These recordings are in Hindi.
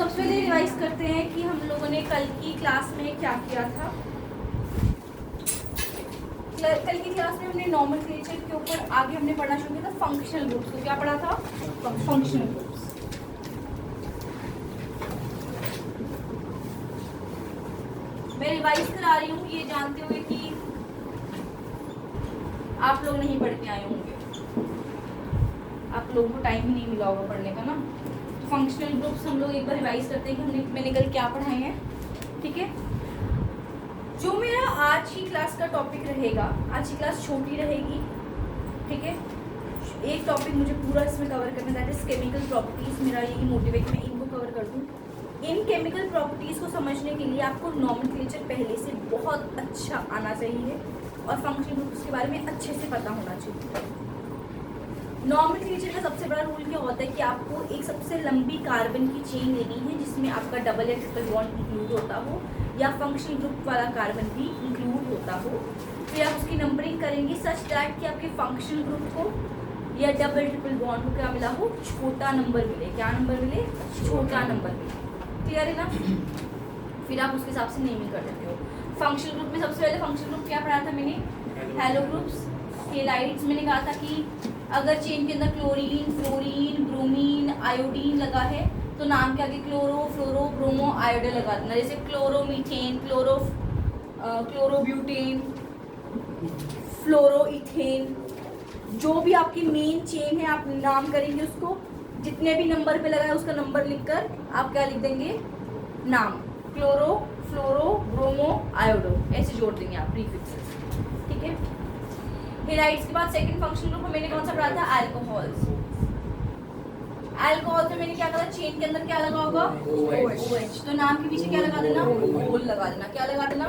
सबसे पहले रिवाइज करते हैं कि हम लोगों ने कल की क्लास में क्या किया था। कल की क्लास में हमने नॉमेनक्लेचर के ऊपर आगे हमने पढ़ना शुरू किया था फंक्शनल ग्रुप्स। तो क्या पढ़ा था? Functional groups. मैं रिवाइज करा रही हूँ ये जानते हुए कि आप लोग नहीं पढ़ के आए होंगे, आप लोगों को टाइम ही नहीं मिला होगा पढ़ने का ना। तो फंक्शनल ग्रुप्स हम लोग एक बार रिवाइज करते हैं कि मैंने कल क्या पढ़ाए हैं। ठीक है, जो मेरा आज की क्लास का टॉपिक रहेगा, आज की क्लास छोटी रहेगी। ठीक है, एक टॉपिक मुझे पूरा इसमें कवर करना है, दैट इज केमिकल प्रॉपर्टीज। मेरा यही मोटिव है कि मैं इनको कवर कर दूँ। इन केमिकल प्रॉपर्टीज को समझने के लिए आपको नॉमेनक्लेचर पहले से बहुत अच्छा आना चाहिए और फंक्शनल ग्रुप्स के बारे में अच्छे से पता होना चाहिए। नॉमेनक्लेचर का सबसे बड़ा रूल क्या होता है कि आपको एक सबसे लंबी कार्बन की चेन लेनी है जिसमें आपका डबल या ट्रिपल बॉन्ड इंक्लूड होता हो या फंक्शनल ग्रुप वाला कार्बन भी इंक्लूड होता हो। फिर आप उसकी नंबरिंग करेंगे सच दैट कि आपके फंक्शनल ग्रुप को या डबल ट्रिपल बॉन्ड को क्या मिला हो? छोटा नंबर मिले। क्या नंबर मिले? छोटा नंबर मिले। क्लियर है ना? फिर आप उसके हिसाब से नेमिंग कर देते हो। फंक्शनल ग्रुप में सबसे पहले फंक्शनल ग्रुप क्या पढ़ा था मैंने? Hello groups, halides. मैंने कहा था कि अगर चेन के अंदर क्लोरीन, फ्लोरीन, ब्रोमीन, आयोडीन लगा है तो नाम के आगे क्लोरो, फ्लोरो, ब्रोमो, आयोडीन लगा देना। जैसे क्लोरोमीथेन, क्लोरोब्यूटेन, फ्लोरोइथेन, जो भी आपकी मेन चेन है आप नाम करेंगे उसको। जितने भी नंबर पे लगा है उसका नंबर लिखकर आप क्या लिख देंगे? नाम। क्लोरो, फ्लोरो, ब्रोमो, आयोडो, ऐसे जोड़ देंगे आप प्रीफिक्सेस। ठीक है, हेलाइड्स के बाद सेकंड फंक्शनल ग्रुप मैंने कौन सा पढ़ा था? अल्कोहल्स। अल्कोहल में मैंने क्या कहा? चेन के अंदर क्या लगा होगा? OH। तो नाम के पीछे क्या लगा देना? ओल लगा देना। क्या लगा देना?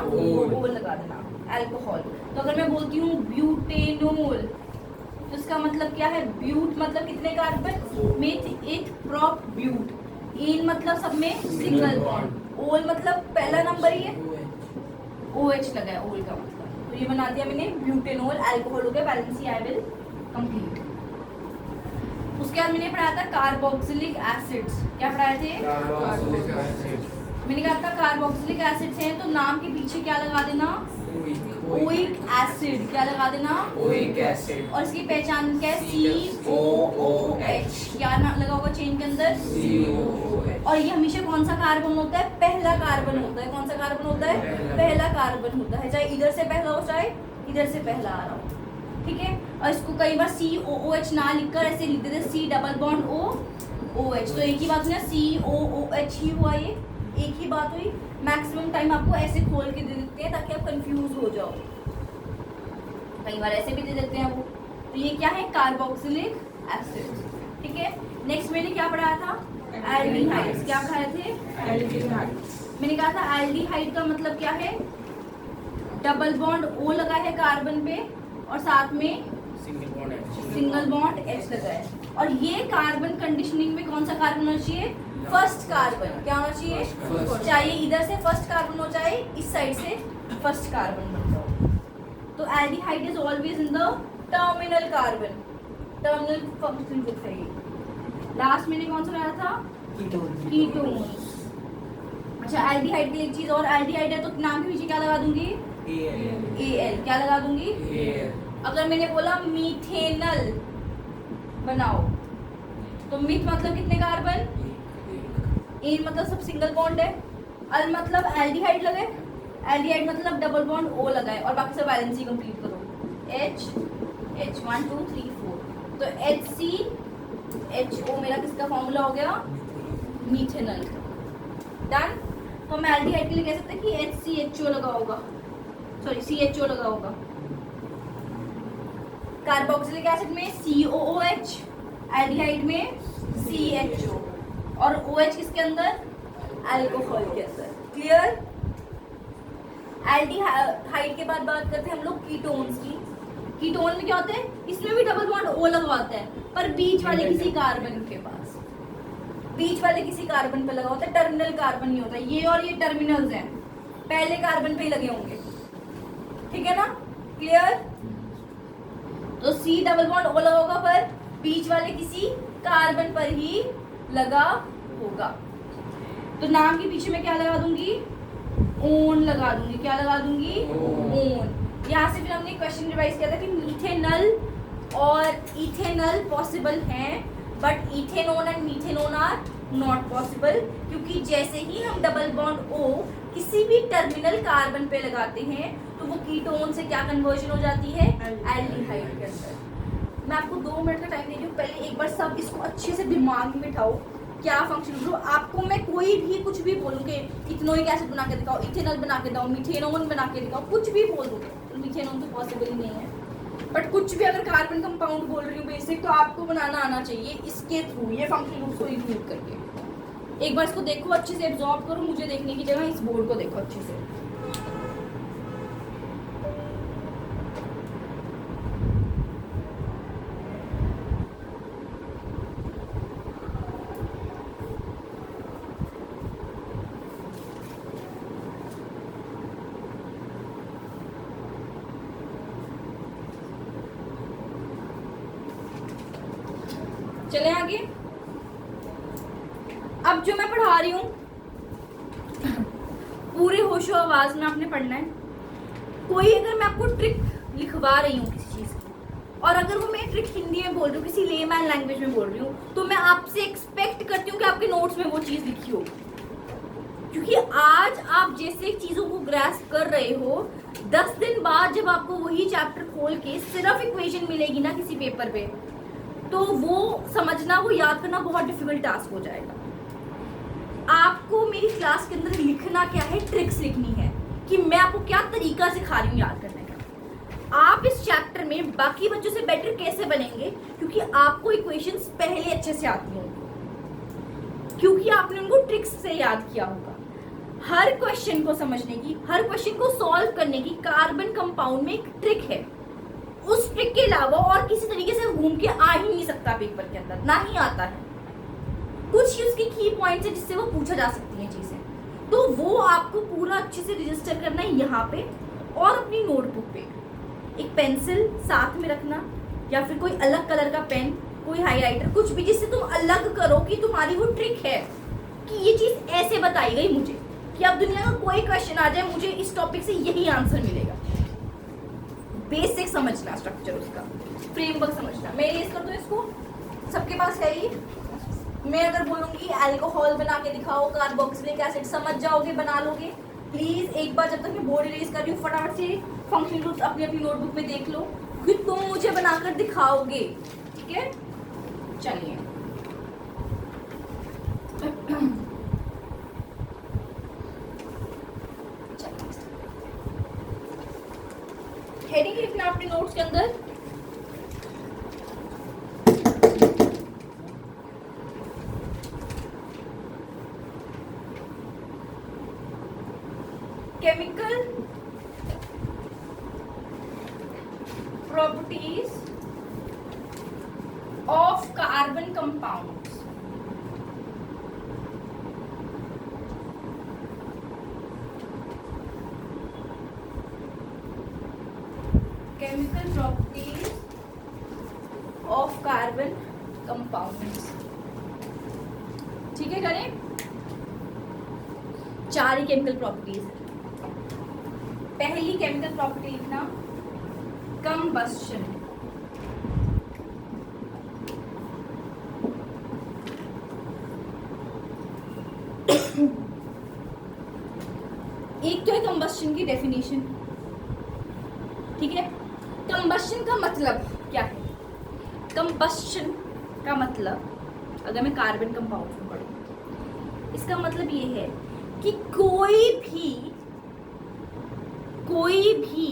ओल लगा देना। अल्कोहल। तो अगर मैं बोलती हूँ ब्यूटेनोल तो इसका मतलब क्या है? ब्यूट मतलब कितने कार्बन? मिथ, इथ, प्रोप, ब्यूट। इन मतलब सब में सिंगल बॉन्ड। ओल मतलब पहला नंबर ही है, OH लगा है ओल का मतलब। तो ये बना दिया मैंने ब्यूटेनोल। अल्कोहल हो गया। Balance I will complete. उसके बाद मैंने पढ़ाया था कार्बोक्सिलिक एसिड्स। क्या पढ़ाए थे? मैंने कहा था कार्बोक्सिलिक एसिड्स हैं तो नाम के पीछे क्या लगा देना? Oic acid. क्या लगा देना? Oic acid. और इसकी पहचान क्या है? COOH। क्या लगा होगा चेन के अंदर? COOH। और ये हमेशा कौन सा कार्बन होता है? पहला कार्बन होता है। कौन सा कार्बन होता है? पहला कार्बन होता है, चाहे इधर से पहला हो चाहे इधर से पहला आ रहा हो। ठीक है, और इसको कई बार COOH ना लिखकर ऐसे लिख देते C डबल बॉन्ड OOH। तो एक ही बात हुई ना, COOH ही हुआ, ये एक ही बात हुई। मैक्सिमम टाइम आपको ऐसे खोल के दे देते हैं ताकि आप कंफ्यूज हो जाओ, कई बार ऐसे भी दे देते हैं वो। तो ये क्या है? Carboxylic acid. ठीक है, नेक्स्ट मैंने क्या पढ़ाया था? एल्डिहाइड्स। क्या पढ़ाए थे? एल्डिहाइड्स। मैंने कहा था एल्डिहाइड का मतलब क्या है? डबल बॉन्ड O लगा है कार्बन पे और साथ में सिंगल बॉन्ड H लगा है। और ये कार्बन कंडीशनिंग में कौन सा कार्बन होना चाहिए? First carbon. क्या होना चाहिए? चाहे इधर से फर्स्ट कार्बन हो चाहे इस साइड से फर्स्ट कार्बन बन जाओ। तो aldehyde is always in the terminal carbon. Terminal functional group है ये। लास्ट मैंने कौन सा पढ़ाया था? कीटोन्स। अच्छा, एल्डिहाइड की एक चीज और, एल्डिहाइड है तो नाम के पीछे क्या लगा दूंगी? AL। क्या लगा दूंगी? अगर मैंने बोला मीथेनल बनाओ तो मीथ मतलब कितने कार्बन? इन मतलब सब सिंगल बॉन्ड है। अल मतलब एल्डिहाइड लगे, एल्डिहाइड मतलब डबल बॉन्ड O लगा है और बाकी सब बैलेंस ही कंप्लीट करो। H 1 2 3 4। तो HCHO मेरा किसका फॉर्मूला हो गया? मीथेनल। डन। तो हम एल्डिहाइड के लिए कह सकते हैं कि HCHO लगा होगा, सॉरी CHO लगा होगा। कार्बोक्सिलिक एसिड में COOH, एल्डिहाइड में CHO और OH किसके अंदर? अल्कोहल के अंदर। क्लियर? एल्डिहाइड के बाद बात करते हैं हम लोग कीटोन्स की। कीटोन में क्या होते हैं? इसमें भी डबल बॉन्ड O लगवाते हैं पर बीच वाले किसी कार्बन के पास, बीच वाले किसी कार्बन पे लगा होता है। टर्मिनल कार्बन नहीं होता। ये और ये टर्मिनल्स हैं, पहले कार्बन पे ही लगे होंगे। ठीक है ना? क्लियर? तो C डबल बॉन्ड O लगा होगा पर बीच वाले किसी कार्बन पर ही लगा होगा। तो नाम के पीछे मैं क्या लगा दूंगी, ओन लगा दूंगी। क्या लगा दूंगी, ओन। यहाँ से फिर हमने क्वेश्चन रिवाइज किया था कि मीथेनल और इथेनल पॉसिबल हैं, but ethanone and methanone are not possible, क्योंकि जैसे ही हम डबल बॉन्ड ओ किसी भी टर्मिनल कार्बन पे लगाते हैं तो वो कीटोन से क्या कन्वर्जन हो जाती है, एल्डिहाइड के अंदर। मैं आपको 2 मिनट का टाइम दे रही हूँ, पहले एक बार सब इसको अच्छे से दिमाग में बिठाओ क्या फंक्शन करो। आपको मैं कोई भी कुछ भी बोलूँ कि इथेनोइक एसिड बना के दिखाओ, इथेनॉल बना के दिखाओ, मीथेनॉन बना के दिखाओ, कुछ भी बोल दोगे तो मीथेनॉन तो पॉसिबल ही नहीं है, बट कुछ भी अगर कार्बन कंपाउंड बोल रही हूँ बेसिक, तो आपको बनाना आना चाहिए इसके थ्रू, ये फंक्शन रूल्स को इंक्लूड करके। एक बार इसको देखो अच्छे से, एब्जॉर्ब करो, मुझे देखने की जगह इस बोर्ड को देखो अच्छे से। चले आगे। अब जो मैं पढ़ा रही हूँ पूरे होशो आवाज में आपने पढ़ना है। कोई अगर मैं आपको ट्रिक लिखवा रही हूँ किसी चीज की, और अगर वो मैं ट्रिक हिंदी में बोल रही हूँ, किसी लेमैन लैंग्वेज में बोल रही हूँ, तो मैं आपसे एक्सपेक्ट करती हूँ कि आपके नोट्स में वो चीज लिखी हो, क्योंकि आज आप जैसे चीजों को ग्रास्प कर रहे हो, 10 दिन बाद जब आपको वही चैप्टर खोल के सिर्फ इक्वेशन मिलेगी ना किसी पेपर पे, तो वो समझना, वो याद करना बहुत डिफिकल्ट टास्क हो जाएगा। आपको मेरी क्लास के अंदर लिखना क्या है, ट्रिक्स लिखनी है कि मैं आपको क्या तरीका सिखा रही हूँ याद करने का। आप इस चैप्टर में बाकी बच्चों से बेटर कैसे बनेंगे, क्योंकि आपको इक्वेशंस पहले अच्छे से आती होंगी, क्योंकि आपने उनको ट्रिक्स से याद किया होगा। हर क्वेश्चन को समझने की, हर क्वेश्चन को सॉल्व करने की कार्बन कंपाउंड में एक ट्रिक है। उस ट्रिक के अलावा और किसी तरीके से घूम के आ ही नहीं सकता पेपर के अंदर, ना ही आता है। कुछ ही उसके की पॉइंट्स है जिससे वो पूछा जा सकती है चीजें, तो वो आपको पूरा अच्छे से रजिस्टर करना है यहाँ पे, और अपनी नोटबुक पे एक पेंसिल साथ में रखना, या फिर कोई अलग कलर का पेन, कोई हाईलाइटर, कुछ भी जिससे तुम अलग करो कि तुम्हारी वो ट्रिक है कि ये चीज ऐसे बताई गई मुझे, कि अब दुनिया का कोई क्वेश्चन आ जाए मुझे इस टॉपिक से यही आंसर मिलेगा। बेसिक समझना, स्ट्रक्चर उसका, फ्रेमवर्क समझना। मैं रेस कर दूं इसको, सबके पास है ये। मैं अगर बोलूंगी अल्कोहल बना के दिखाओ, कार्बोक्सिलिक एसिड, समझ जाओगे, बना लोगे। प्लीज एक बार जब तक मैं बोर्ड इरेज कर रही हूँ, फटाफट से फंक्शन रूल्स अपनी अपनी नोटबुक में देख लो कि तुम मुझे बनाकर दिखाओगे, ठीक है। चलिए हेडिंग लिखना अपने नोट्स के अंदर। Chemical properties of carbon compounds. Chemical properties of carbon compounds, ठीक है। करें, 4 ही केमिकल प्रॉपर्टीज है। पहली केमिकल प्रॉपर्टी लिखना, कंबस्शन। एक तो है कंबस्शन की डेफिनेशन, ठीक है। कंबस्शन का मतलब क्या है? कंबस्शन का मतलब, अगर मैं कार्बन कंपाउंड में पढ़ूं, इसका मतलब ये है कि कोई भी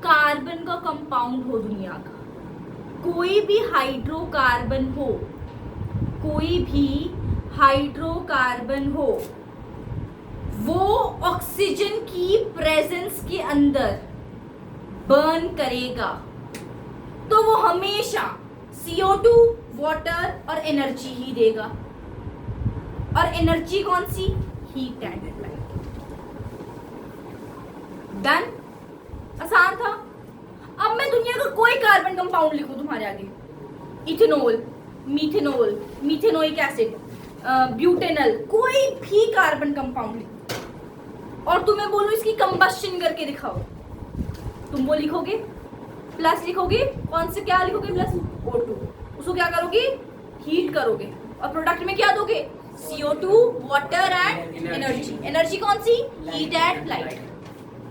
कार्बन का कंपाउंड हो दुनिया का, कोई भी हाइड्रोकार्बन हो, कोई भी हाइड्रोकार्बन हो, वो ऑक्सीजन की प्रेजेंस के अंदर बर्न करेगा, तो वो हमेशा CO2, वाटर और एनर्जी ही देगा। और एनर्जी कौन सी? Heat and light. डन? आसान था। अब मैं दुनिया का कोई कार्बन कंपाउंड लिखूं तुम्हारे आगे, ethanol, methanol, methanoic acid, butanal, कोई भी कार्बन कंपाउंड और तुम्हें बोलो इसकी कंबस्शन करके दिखाओ, तुम वो लिखोगे, प्लस लिखोगे, कौन से क्या लिखोगे, प्लस O2, उसको क्या करोगे, हीट करोगे और प्रोडक्ट में क्या दोगे, CO2, water and energy. Energy कौन सी, हीट एंड लाइट।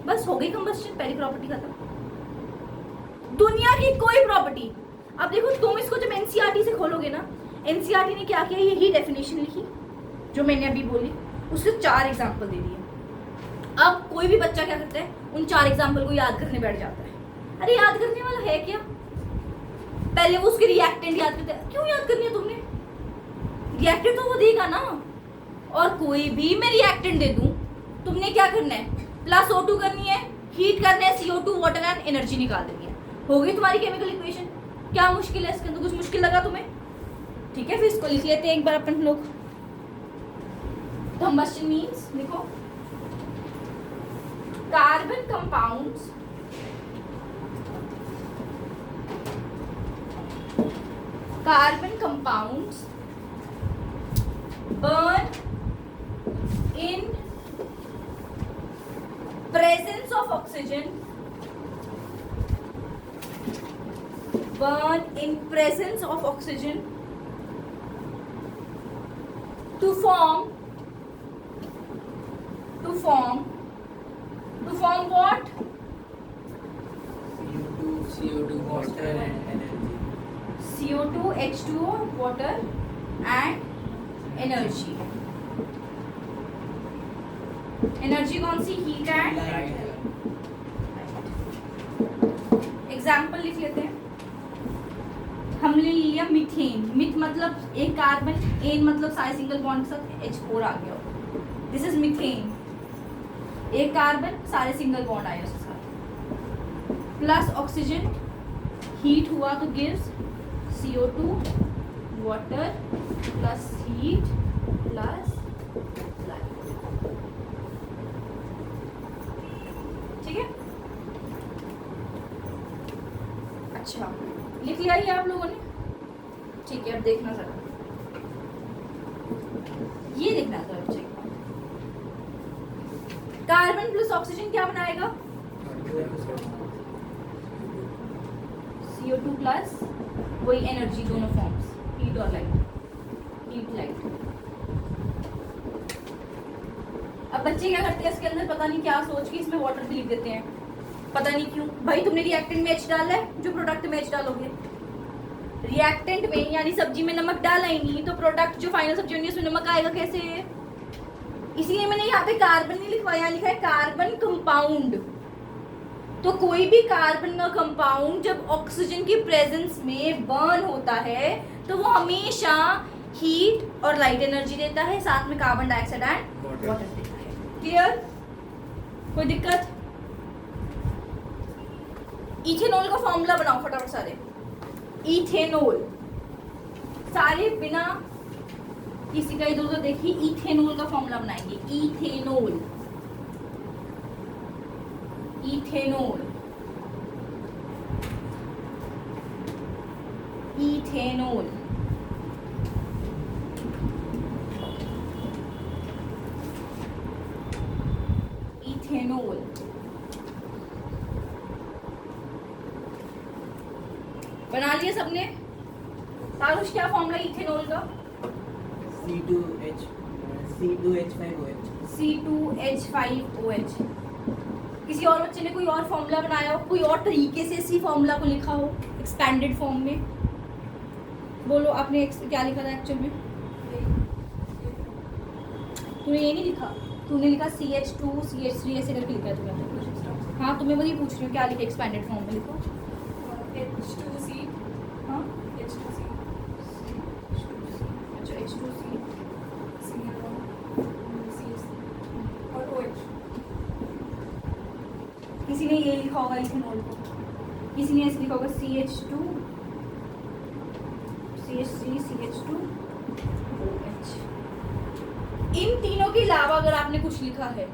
बस हो गई कंबस्शन, पहली प्रॉपर्टी खत्म। दुनिया की कोई प्रॉपर्टी, अब देखो तुम इसको जब एनसीईआरटी से खोलोगे ना, एनसीईआरटी ने क्या किया, यही डेफिनेशन लिखी जो मैंने अभी बोली, उससे 4 एग्जाम्पल दे दिए। अब कोई भी बच्चा क्या करता है, उन 4 एग्जाम्पल को याद करने बैठ जाता है। अरे याद करने वाला है क्या, पहले वो उसके रिएक्टेंट याद करते हैं। क्यों याद करनी है तुमने, रिएक्टेंट तो वो देगा ना, और कोई भी मैं रिएक्टेंट दे दूं, तुमने क्या करना है, प्लस O2 करनी है, हीट करना है, CO2, वाटर एंड एनर्जी निकाल देनी है, हो गई तुम्हारी केमिकल इक्वेशन। क्या मुश्किल है इसके अंदर, कुछ मुश्किल लगा तुम्हें, ठीक है, फिर इसको लिख लेते हैं एक बार अपन लोग। कंबस्शन मींस, देखो, carbon compounds burn in presence of oxygen, to form what, CO2, water and energy. CO2, H2O, water and energy. Energy कौन सी, हीट एंड Light. एग्जाम्पल लिख लेते हैं। हमने लिया मीथेन, मिथ मतलब एक कार्बन, एन मतलब सारे सिंगल बॉन्ड के साथ H4 आ गया, दिस इज मीथेन, एक कार्बन सारे सिंगल बॉन्ड आए उसके साथ, प्लस ऑक्सीजन, हीट हुआ तो gives CO2, water plus heat plus light, ठीक है। अच्छा, लिख लिया ये आप लोगों ने, ठीक है। अब देखना जरा, ये देखना जरा बच्चे, कार्बन प्लस ऑक्सीजन क्या बनाएगा, CO2 प्लस वही एनर्जी, दोनों फॉर्म्स, हीट और लाइट, हीट लाइट। अब बच्चे क्या करते हैं इसके अंदर, पता नहीं क्या सोच के इसमें वाटर भी लिख देते हैं, पता नहीं क्यों। भाई तुमने रिएक्टेंट में H डाला है, जो प्रोडक्ट में H डालोगे, रिएक्टेंट में यानी सब्जी में नमक डाला ही नहीं, तो प्रोडक्ट जो फाइनल सब्जी होनी है उसमें नमक आएगा कैसे, इसीलिए मैंने यहाँ पे कार्बन नहीं लिखवाया, लिखा है कार्बन कंपाउंड। तो कोई भी कार्बन का कंपाउंड जब ऑक्सीजन की प्रेजेंस में बर्न होता है तो वो हमेशा हीट और लाइट एनर्जी देता है, साथ में कार्बन डाइऑक्साइड एंड वाटर देता है। क्लियर, कोई दिक्कत। इथेनॉल का फॉर्मूला बनाओ फटाफट सारे, इथेनॉल सारे बिना किसी का इधर उधर देखिए, इथेनॉल का फॉर्मूला बनाएंगे, इथेनॉल, इथेनॉल, इथेनॉल, इथेनॉल। बना लिया सबने, तारुष क्या फॉर्मूला इथेनॉल का, C2H5OH। किसी और बच्चे ने कोई और फॉर्मूला बनाया हो, कोई और तरीके से इसी फॉर्मूला को लिखा हो एक्सपैंडेड फॉर्म में, बोलो आपने क्या लिखा था एक्चुअल में, तूने ये नहीं लिखा, तूने लिखा CH2 CH3 ऐसे करके लिखा है तुमने। हाँ तुम्हें वही पूछ रही हूँ, क्या लिखा एक्सपैंडेड फॉर्म में, लिखो H2C, हाँ H2C, अच्छा H2C और OH। किसी ने ये लिखा होगा इथेनॉल को, किसी ने ऐसे लिखा होगा CH2 CH3 CH2 OH। इन तीनों के अलावा अगर आपने कुछ लिखा है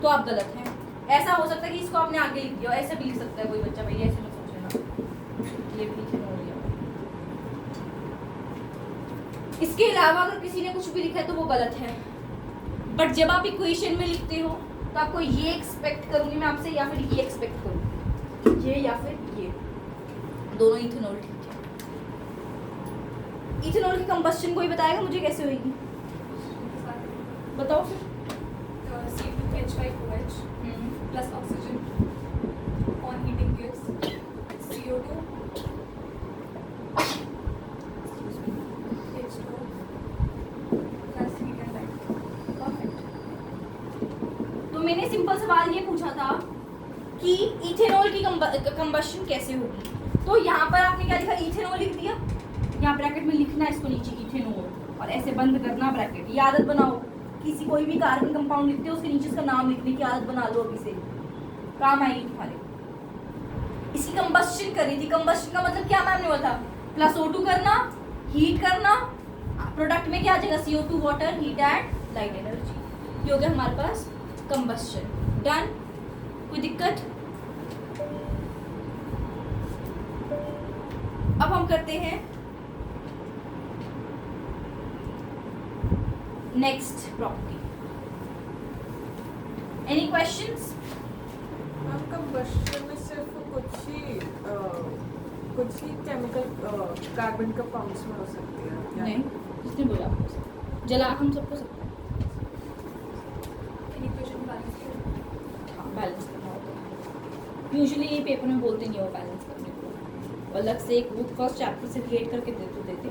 तो आप गलत हैं। ऐसा हो सकता है कि इसको आपने आगे लिख दिया, ऐसे भी लिख सकता है कोई बच्चा, भाई ऐसे मत सोचना, ये भी इथेनॉल है। इसके अलावा अगर किसी ने कुछ भी लिखा है तो वो गलत है, बट जब आप इक्वेशन में लिखते हो तो आपको ये एक्सपेक्ट करूंगी मैं आपसे, या फिर ये एक्सपेक्ट करूंगी, ये या फिर ये, दोनों इथेनॉल ठीक है। इथेनॉल की कंबस्शन कोई बताएगा मुझे कैसे होगी? बताओ फिर। C2H5OH plus oxygen on heating gives CO2 H2 plus heat and light. Perfect. तो मैंने सिंपल सवाल ये पूछा था कि इथेनॉल की कंबस्शन कैसे होगी, तो यहाँ पर आपने क्या लिखा, इथेनॉल लिख दिया, यहाँ ब्रैकेट में लिखना है इसको नीचे इथेनॉल, और ऐसे बंद करना ब्रैकेट। ये आदत बनाओ, किसी कोई भी कार्बन कंपाउंड लिखते हो उसके नीचे उसका नाम लिखने की आदत बना लो, अभी से काम आएगी तुम्हारे। इसकी कंबस्शन करी थी, कंबस्शन का मतलब क्या मैम ने बोला था, प्लस O2 करना, हीट करना, प्रोडक्ट में क्या आ जाएगा CO2 water, heat and light energy. ये हो गया हमारे पास कंबस्शन। डन, कोई दिक्कत? अब हम करते हैं next property. Any questions? Ma'am combustion में सिर्फ कुछ ही केमिकल कार्बन कंपाउंड्स में हो सकती है क्या? नहीं, किसने बोला आपको? जला हम सबको सकते हैं। इक्वेशन बैलेंस करो। हाँ, बैलेंस करना होता है। यूजुअली ये पेपर में बोलते नहीं हो बैलेंस करने को, अलग से एक बुक फर्स्ट चैप्टर से क्रिएट करके देते,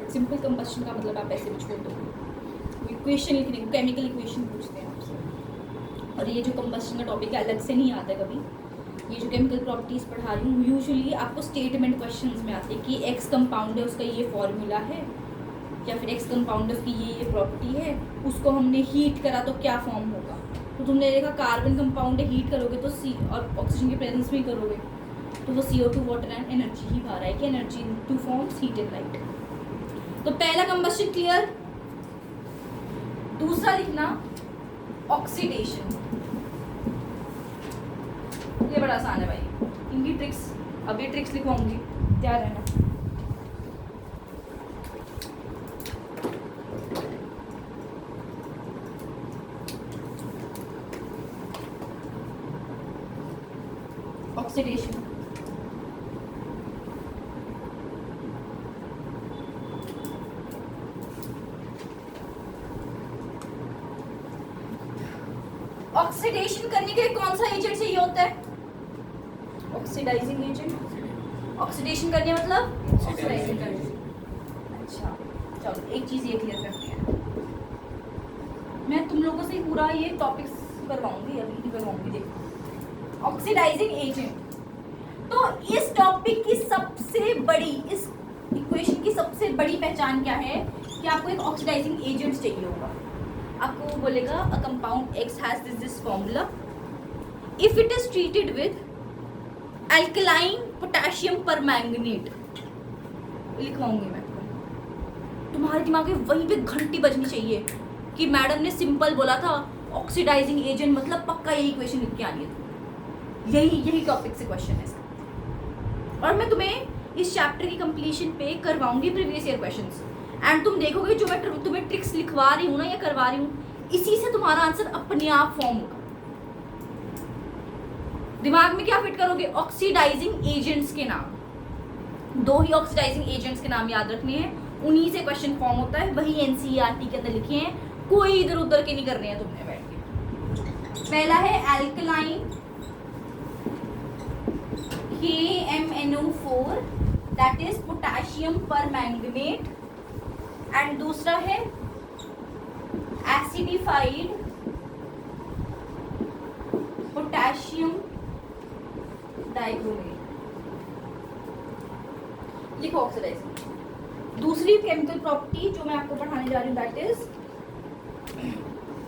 बट सिंपल कंबस्शन का मतलब आप ऐसे भी छोड़ दो। इक्वेशन लिखने को केमिकल इक्वेशन पूछते हैं आपसे, और ये जो कंबस्शन का टॉपिक है अलग से नहीं आता कभी। ये जो केमिकल प्रॉपर्टीज पढ़ा रही हूँ यूजुअली आपको स्टेटमेंट क्वेश्चंस में आते हैं कि एक्स कंपाउंड है उसका ये फॉर्मूला है, या फिर एक्स कंपाउंड है उसकी ये प्रॉपर्टी है, उसको हमने हीट करा तो क्या फॉर्म होगा। तो तुमने देखा कार्बन कंपाउंड है, हीट करोगे तो सी और ऑक्सीजन के प्रेजेंस में ही करोगे तो वो CO2 वाटर एंड एनर्जी ही बाहर आएगी, energy in two forms heat and light. तो पहला कंबस्शन क्लियर। दूसरा लिखना ऑक्सीडेशन, ये बड़ा आसान है भाई, इनकी ट्रिक्स अभी ट्रिक्स लिखवाऊंगी, तैयार रहना। ऑक्सीडेशन ऑक्सीडेशन करने के लिए कौन सा एजेंट चाहिए होता है? Oxidising agent. ऑक्सीडेशन करने मतलब ऑक्सीडाइजिंग करने। अच्छा चलो एक चीज ये क्लियर करते हैं, मैं तुम लोगों से पूरा ये टॉपिक्स करवाऊंगी, अभी नहीं करवाऊंगी। देखो ऑक्सीडाइजिंग एजेंट, तो इस टॉपिक की सबसे बड़ी, इस इक्वेशन की सबसे बड़ी पहचान क्या है कि आपको एक ऑक्सीडाइजिंग एजेंट चाहिए होगा। आपको वो बोलेगा a compound X has this formula if it is treated with alkaline potassium permanganate. लिखवाऊंगी मैं, तुम्हारे दिमाग में वहीं पे घंटी बजनी चाहिए कि मैडम ने सिंपल बोला था ऑक्सीडाइजिंग एजेंट मतलब पक्का यही इक्वेशन लिख के आनी है। यही टॉपिक से क्वेश्चन है इसका, और मैं तुम्हें इस चैप्टर की कंप्लीशन पे करवाऊंगी प्रीवियस ईयर क्वेश्चंस, एंड तुम देखोगे जो मैं तुम्हें ट्रिक्स लिखवा रही हूँ ना या करवा रही हूँ, इसी से तुम्हारा आंसर अपने आप फॉर्म होगा। दिमाग में क्या फिट करोगे? ऑक्सीडाइजिंग एजेंट्स के नाम, दो ही ऑक्सीडाइजिंग एजेंट्स के नाम याद रखने हैं, उन्हीं से क्वेश्चन फॉर्म होता है, वही NCERT के अंदर लिखे हैं, कोई इधर उधर के नहीं करने हैं तुमने बैठ के। पहला है alkaline KMnO4 that is potassium permanganate, and दूसरा है एसिडिफाइड पोटेशियम डाइक्रोमेट। लिखो ऑक्सीडाइजिंग। दूसरी केमिकल प्रॉपर्टी जो मैं आपको पढ़ाने जा रही हूँ दैट इज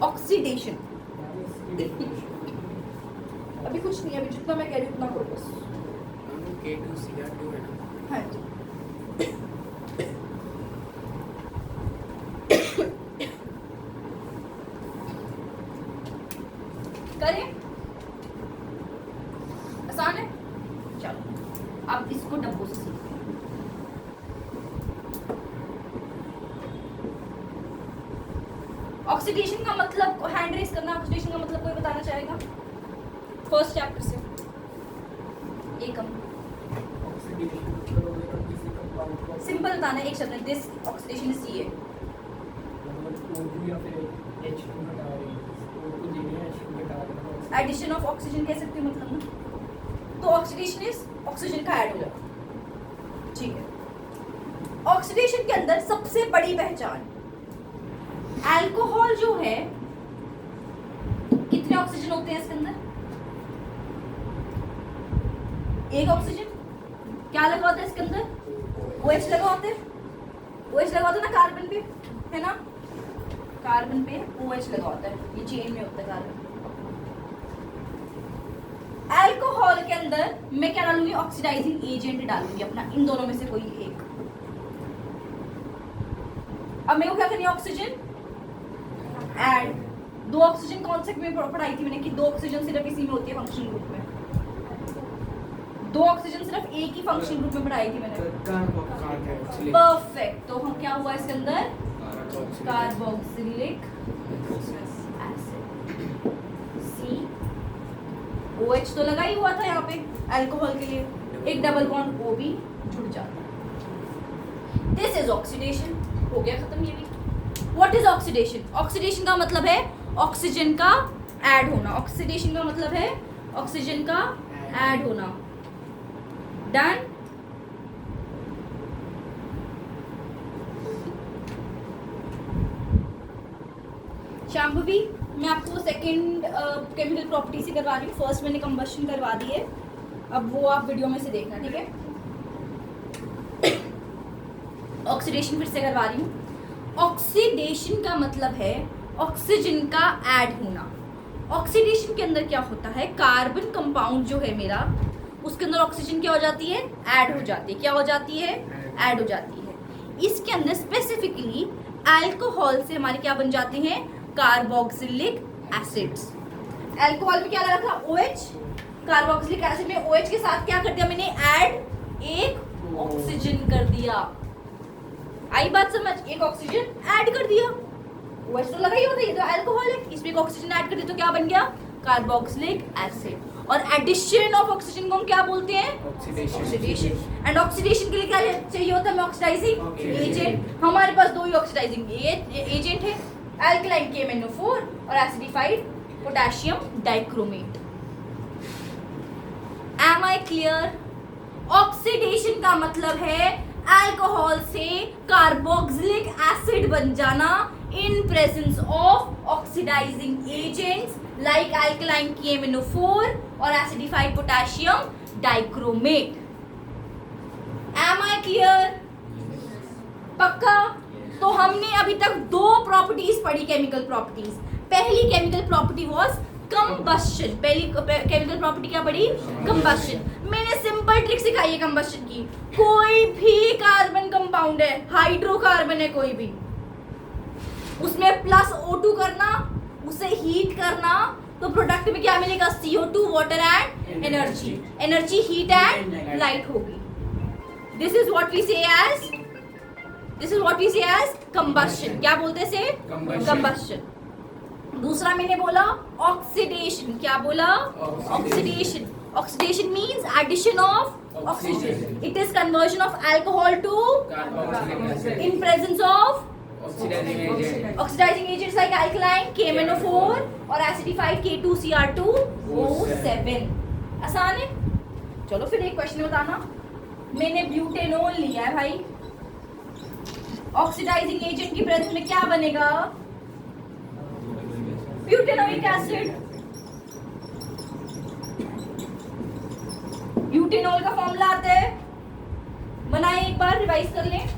ऑक्सीडेशन। अभी कुछ नहीं, अभी जितना मैं कह रही हूँ उतना करो बस। K2Cr2 है ना? हाँ जी। करें? आसान है? चलो अब इसको डब्बों से सीखते हैं। ऑक्सीडेशन का मतलब, हैंड रेस करना, ऑक्सीडेशन का मतलब कोई बताना चाहेगा फर्स्ट चैप्टर से? एकम सिंपल बताना है एक शब्द में, दिस ऑक्सीडेशन इज ये। एडिशन ऑफ ऑक्सीजन कह सकते हो मतलब ना, तो ऑक्सीडेशन इज ऑक्सीजन का ऐड हो जाता, ठीक है। ऑक्सीडेशन के अंदर सबसे बड़ी पहचान, अल्कोहल जो है, कितने ऑक्सीजन होते हैं इसके अंदर? एक ऑक्सीजन। क्या लगा होता है इसके अंदर? OH लगा होता है, OH लगा होता है ना कार्बन पे, है ना, कार्बन पे OH लगा होता है, ये चेन में होता है कार्बन। अल्कोहल के अंदर मैं क्या डालूंगी? ऑक्सीडाइजिंग एजेंट डालूंगी अपना, इन दोनों में से कोई एक। अब मेरे को क्या करनी है? Oxygen add. दो ऑक्सीजन कॉन्सेप्ट में पढ़ाई थी मैंने कि दो ऑक्सीजन सिर्फ इसी में होती है फंक्शनल ग्रुप में, दो ऑक्सीजन सिर्फ एक ही फंक्शनल ग्रुप में पढ़ाई थी मैंने। परफेक्ट। तो हम क्या हुआ इसके अंदर? कार्बोक्सिलिक एसिड, सी OH तो लगा ही हुआ था यहाँ पे अल्कोहल के लिए, एक डबल बॉन्ड O भी जुड़ जाता है। This is oxidation. हो गया खत्म ये भी। What is oxidation? ऑक्सीडेशन का मतलब है ऑक्सीजन का ऐड होना, ऑक्सीडेशन का मतलब है ऑक्सीजन का ऐड होना। डन। शांभवी, मैं आपको सेकंड केमिकल प्रॉपर्टी से करवा रही हूँ, फर्स्ट मैंने कंबशन करवा दी है, अब वो आप वीडियो में से देखना, ठीक है। ऑक्सीडेशन फिर से करवा रही हूँ। ऑक्सीडेशन का मतलब है ऑक्सीजन का ऐड होना। ऑक्सीडेशन के अंदर क्या होता है? कार्बन कंपाउंड जो है मेरा, उसके अंदर ऑक्सीजन क्या हो जाती है? ऐड हो जाती है। क्या हो जाती है? ऐड हो जाती है। इसके अंदर स्पेसिफिकली अल्कोहल से हमारे क्या बन जाते हैं? Carboxylic acids. अल्कोहल में क्या लगा था? OH। कार्बोक्सिलिक एसिड में OH के साथ क्या कर दिया मैंने? ऐड, एक ऑक्सीजन कर दिया। आई बात समझ? एक ऑक्सीजन ऐड कर दिया। OH तो लगा ही होता है, ये तो अल्कोहल है, इसमें एक ऑक्सीजन ऐड कर दिया तो क्या बन गया? Carboxylic acid. और एडिशन ऑफ ऑक्सीजन को हम क्या बोलते हैं? ऑक्सीडेशन। एंड ऑक्सीडेशन के लिए क्या चाहिए होता है? Oxidising agent. हमारे पास दो ही ऑक्सीडाइजिंग एजेंट है, अल्कलाइन KMnO4 और acidified potassium dichromate. Am I clear? Oxidation का मतलब है अल्कोहल से कार्बोक्सिलिक एसिड बन जाना in presence of oxidising agents like alkaline KMnO4 और acidified potassium dichromate. Am I clear? पक्का? तो हमने अभी तक दो प्रॉपर्टीज पढ़ी, केमिकल प्रॉपर्टीज। पहली केमिकल प्रॉपर्टी वाज कंबस्शन। पहली केमिकल प्रॉपर्टी क्या पढ़ी? कंबस्शन। मैंने सिंपल ट्रिक सिखाई है कंबस्शन की। कोई भी कार्बन कंपाउंड है, हाइड्रोकार्बन है कोई भी, उसमें प्लस O2 करना, उसे हीट करना, तो प्रोडक्ट में क्या मिलेगा? CO2, water and energy. Energy, heat and light होगी। दिस इज व्हाट वी से एज कंबस्शन। क्या बोलते हैं इसे? कंबस्शन। दूसरा मैंने बोला ऑक्सीडेशन। क्या बोला? Oxidation. Oxidation means addition of oxygen. It is conversion of alcohol to in presence of oxidising agents like alkaline KMnO4 और एसिडिफाइड K2Cr2O7। आसान है। चलो फिर एक क्वेश्चन बताना। मैंने ब्यूटेनॉल लिया है भाई, ऑक्सीडाइजिंग एजेंट की प्रेजेंस में क्या बनेगा? Butanoic acid. ब्यूटेनॉल का फॉर्मूला आता है, बनाए एक बार, रिवाइज कर लें।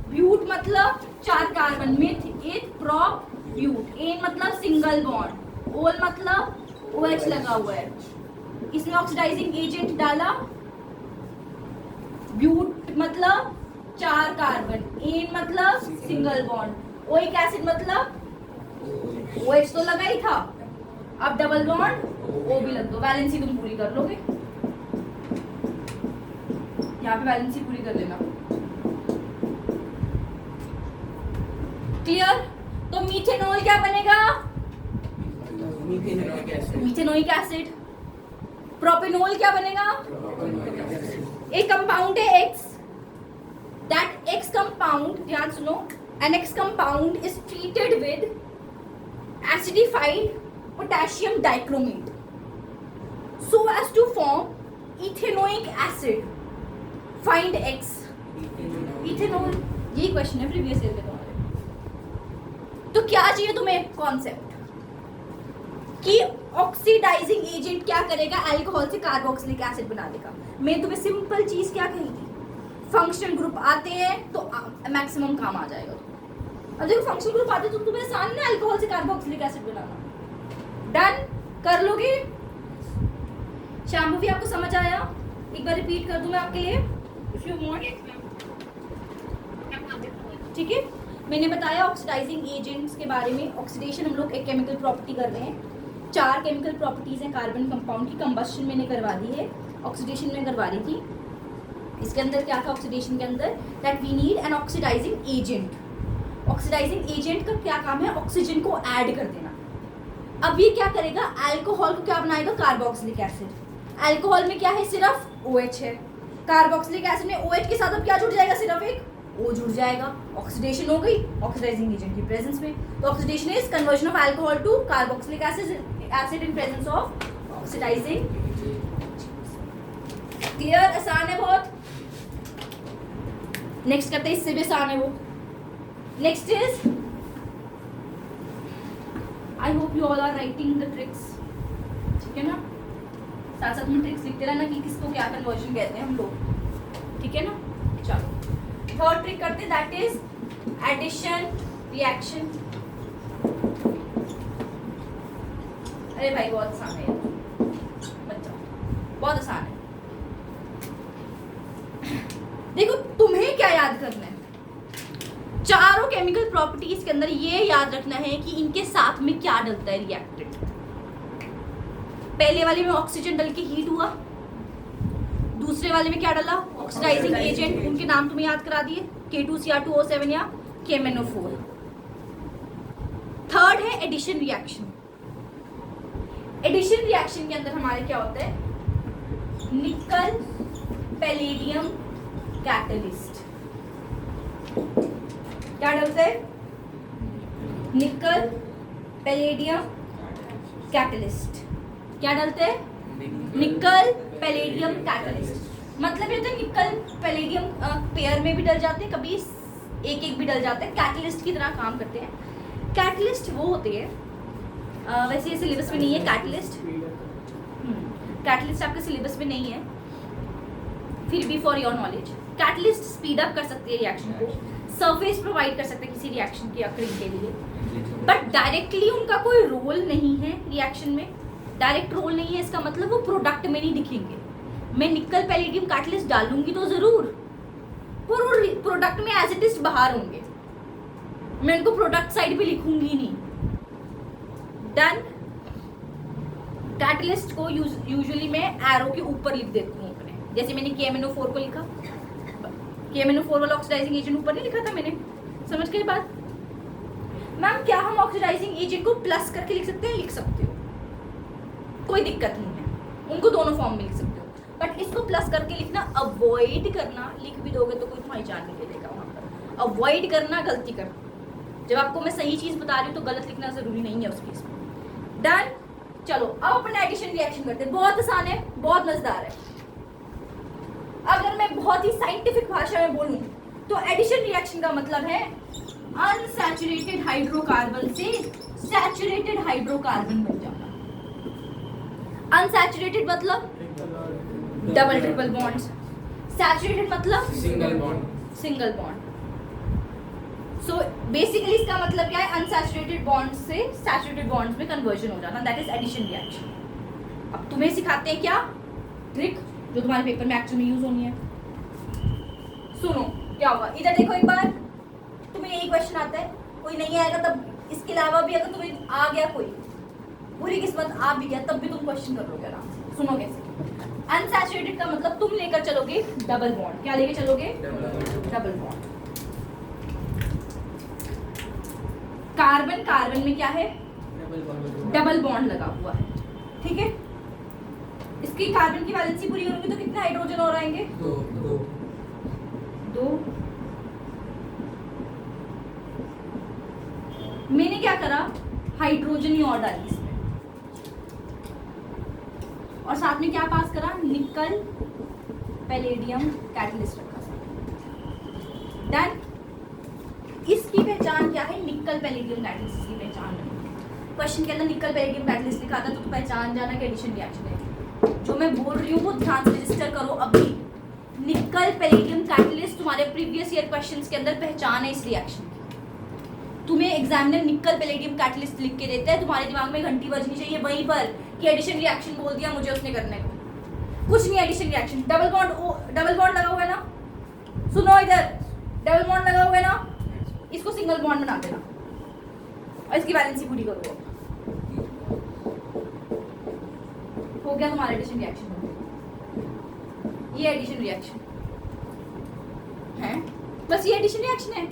ब्यूट मतलब 4 कार्बन, मिथ, इथ, प्रोप, ब्यूट। एन मतलब सिंगल बॉन्ड, ओल मतलब OH लगा हुआ है, इसमें ऑक्सीडाइजिंग एजेंट डाला। ब्यूट मतलब 4 कार्बन, एन मतलब सिंगल बॉन्ड, ओइक एसिड मतलब OH तो लगा ही था, अब डबल बॉन्ड O भी लग दो। वैलेंसी तुम पूरी कर लोगे, यहाँ पे वैलेंसी पूरी कर लेना। क्लियर? तो मीथेनॉल क्या बनेगा? Methanoic acid. Methanoic acid. Propanol क्या बनेगा? एक कंपाउंड है X, दैट X कंपाउंड, ध्यान सुनो, an X compound is treated with acidified potassium dichromate so as to form ethanoic acid. Find X. Ethanol, यही क्वेश्चन है प्रीवियस ईयर के तुम्हारे। तो क्या चाहिए तुम्हें कॉन्सेप्ट कि ऑक्सीडाइजिंग एजेंट क्या करेगा? अल्कोहल से कार्बोक्सिलिक एसिड बना देगा। मैं तुम्हें सिंपल चीज क्या कही थी, फंक्शनल ग्रुप आते हैं तो मैक्सिमम काम आ जाएगा। अब देखो फंक्शनल ग्रुप आते तो तुम्हें आसान है अल्कोहल से कार्बोक्सिलिक एसिड बनाना। डन, कर लोगे? शाम भी आपको समझ आया? एक बार रिपीट कर दूं मैं आपके लिए इफ यू वांट। ठीक है, मैंने बताया ऑक्सीडाइजिंग एजेंट्स के बारे में। ऑक्सीडेशन हम लोग एक केमिकल प्रॉपर्टी कर रहे हैं। 4 केमिकल प्रॉपर्टीज हैं कार्बन कंपाउंड की। कंबस्शन मैंने करवा दी है, ऑक्सीडेशन में करवा रही थी। इसके अंदर क्या था ऑक्सीडेशन के अंदर? That we need an oxidising agent. Oxidising agent का क्या काम है? ऑक्सीजन को ऐड कर देना। अब ये क्या करेगा? अल्कोहल को क्या बनाएगा? Carboxylic acid. अल्कोहल में क्या है? सिर्फ OH है। कार्बोक्सिलिक एसिड में OH के साथ अब क्या जुड़ जाएगा? सिर्फ एक O जुड़ जाएगा। ऑक्सीडेशन हो गई ऑक्सीडाइजिंग एजेंट की प्रेजेंस में। तो oxidation is conversion of alcohol to carboxylic acid in presence of oxidising. Clear? आसान है बहुत। नेक्स्ट करते हैं, इससे भी आसान है वो। Next is, I hope you all are writing the tricks. ठीक है ना, साथ साथ में ट्रिक्स लिखते रहना कि किसको क्या कन्वर्जन कहते हैं हम लोग। ठीक है ना, चलो थर्ड ट्रिक करते हैं, दैट इज एडिशन रिएक्शन। अरे भाई बहुत आसान है बच्चा, बहुत आसान है। देखो तुम्हें क्या याद करना है, चारों केमिकल प्रॉपर्टीज के अंदर ये याद रखना है कि इनके साथ में क्या डलता है रिएक्टेंट। पहले वाले में ऑक्सीजन डल के हीट हुआ, दूसरे वाले में क्या डला? Oxidising agent. उनके नाम तुम्हें याद करा दिए, K2Cr2O7 या KMnO4। थर्ड है एडिशन रिएक्शन। एडिशन रिएक्शन के अंदर हमारे क्या होता है? निकल पैलेडियम कैटलिस्ट। क्या डलता है? निकल पैलेडियम कैटलिस्ट। क्या डलते हैं? निकल पैलेडियम कैटलिस्ट। मतलब ये तो निकल पैलेडियम पेयर में भी डल जाते हैं, कभी एक एक भी डल जाते हैं, कैटलिस्ट की तरह काम करते हैं। कैटलिस्ट वो होते हैं, वैसे ये सिलेबस में नहीं है कैटलिस्ट। कैटलिस्ट आपके सिलेबस में नहीं है, फिर भी for your knowledge, catalyst speed up कर सकती है रिएक्शन को, सरफेस प्रोवाइड कर सकते हैं किसी रिएक्शन की अकरिंग के लिए, बट डायरेक्टली उनका कोई रोल नहीं है रिएक्शन में। डायरेक्ट रोल नहीं है इसका मतलब वो प्रोडक्ट में नहीं दिखेंगे। मैं निकल पैलेडियम कैटलिस्ट डालूंगी तो जरूर, पर वो प्रोडक्ट में एज इट इज बाहर होंगे, मैं उनको प्रोडक्ट साइड पे लिखूंगी नहीं। डन। कैटलिस्ट को यूजुअली मैं एरो के ऊपर लिख देती हूँ अपने, जैसे मैंने KMnO4 को लिखा, KMnO4 वाला ऑक्सीडाइजिंग एजेंट ऊपर नहीं लिखा था मैंने, समझ गए बात? मैम क्या हम ऑक्सीडाइजिंग एजेंट को प्लस करके लिख सकते हैं? लिख सकते हो, कोई दिक्कत नहीं है, उनको दोनों फॉर्म में लिख सकते हो, बट इसको प्लस करके लिखना अवॉइड करना। लिख भी दोगे तो कोई तुम्हारी जान नहीं ले लेगा वहाँ पर। अवॉइड करना, गलती करना। जब आपको मैं सही चीज़ बता रही हूँ तो गलत लिखना जरूरी नहीं है उस केस में। डन। चलो अब अपन एडिशन रिएक्शन करते हैं, बहुत आसान है, बहुत मजेदार है। अगर मैं बहुत ही साइंटिफिक भाषा में बोलूँ तो एडिशन रिएक्शन का मतलब है अनसैचुरेटेड हाइड्रोकार्बन से सैचुरेटेड हाइड्रोकार्बन बन जाना। अनसैचुरेटेड मतलब डबल ट्रिपल बॉन्ड्स, सैचुरेटेड मतलब सिंगल बॉन्ड। सो बेसिकली इसका मतलब क्या है? अनसैचुरेटेड बॉन्ड से सैचुरेटेड बॉन्ड्स में कन्वर्जन हो जाना, दैट इज एडिशन रिएक्शन। अब तुम्हें सिखाते हैं क्या ट्रिक जो तुम्हारे पेपर में एक्चुअली में यूज होनी है। सुनो क्या होगा, इधर देखो एक बार, तुम्हें यही क्वेश्चन आता है, कोई नहीं आएगा तब, इसके अलावा भी अगर तुम्हें आ गया कोई, बुरी किस्मत आ भी गया तब भी तुम क्वेश्चन कर लोगे आराम से। सुनो कैसे। अनसैचुरेटेड का मतलब तुम लेकर चलोगे डबल बॉन्ड। क्या लेके चलोगे? Double bond. कार्बन कार्बन में क्या है, डबल बॉन्ड लगा हुआ है, ठीक है। इसकी कार्बन की वैलेंसी पूरी करूंगी तो कितने हाइड्रोजन और आएंगे, दो। मैंने क्या करा, हाइड्रोजन ही और डाली इसमें, और साथ में क्या पास करा, निकल पैलेडियम कैटलिस्ट रखा। डन। इसकी पहचान क्या है, निकल पैलेडियम कैटलिस्ट की पहचान। क्वेश्चन के अंदर निकल पैलेडियम कैटलिस्ट लिखा था तो पहचान जाना कि एडिशन रिएक्शन है। जो मैं बोल रही हूँ वो ध्यान से रजिस्टर करो अभी। निकल पैलेडियम कैटलिस्ट तुम्हारे प्रीवियस ईयर क्वेश्चंस के अंदर पहचान है इस रिएक्शन की। तुम्हें एग्जामिनर निकल पैलेडियम कैटलिस्ट लिख के देता है, तुम्हारे दिमाग में घंटी बजनी चाहिए वहीं पर कि एडिशन रिएक्शन बोल दिया मुझे उसने करने को। कुछ नहीं एडिशन रिएक्शन, डबल बॉन्ड लगा हुआ है ना, सुनो इधर, डबल बॉन्ड लगा हुआ है ना, इसको सिंगल बॉन्ड बना देना और इसकी वैलेंसी पूरी करो। हो गया तुम्हारा एडिशन रिएक्शन। ये एडिशन रिएक्शन है, बस ये एडिशन रिएक्शन है।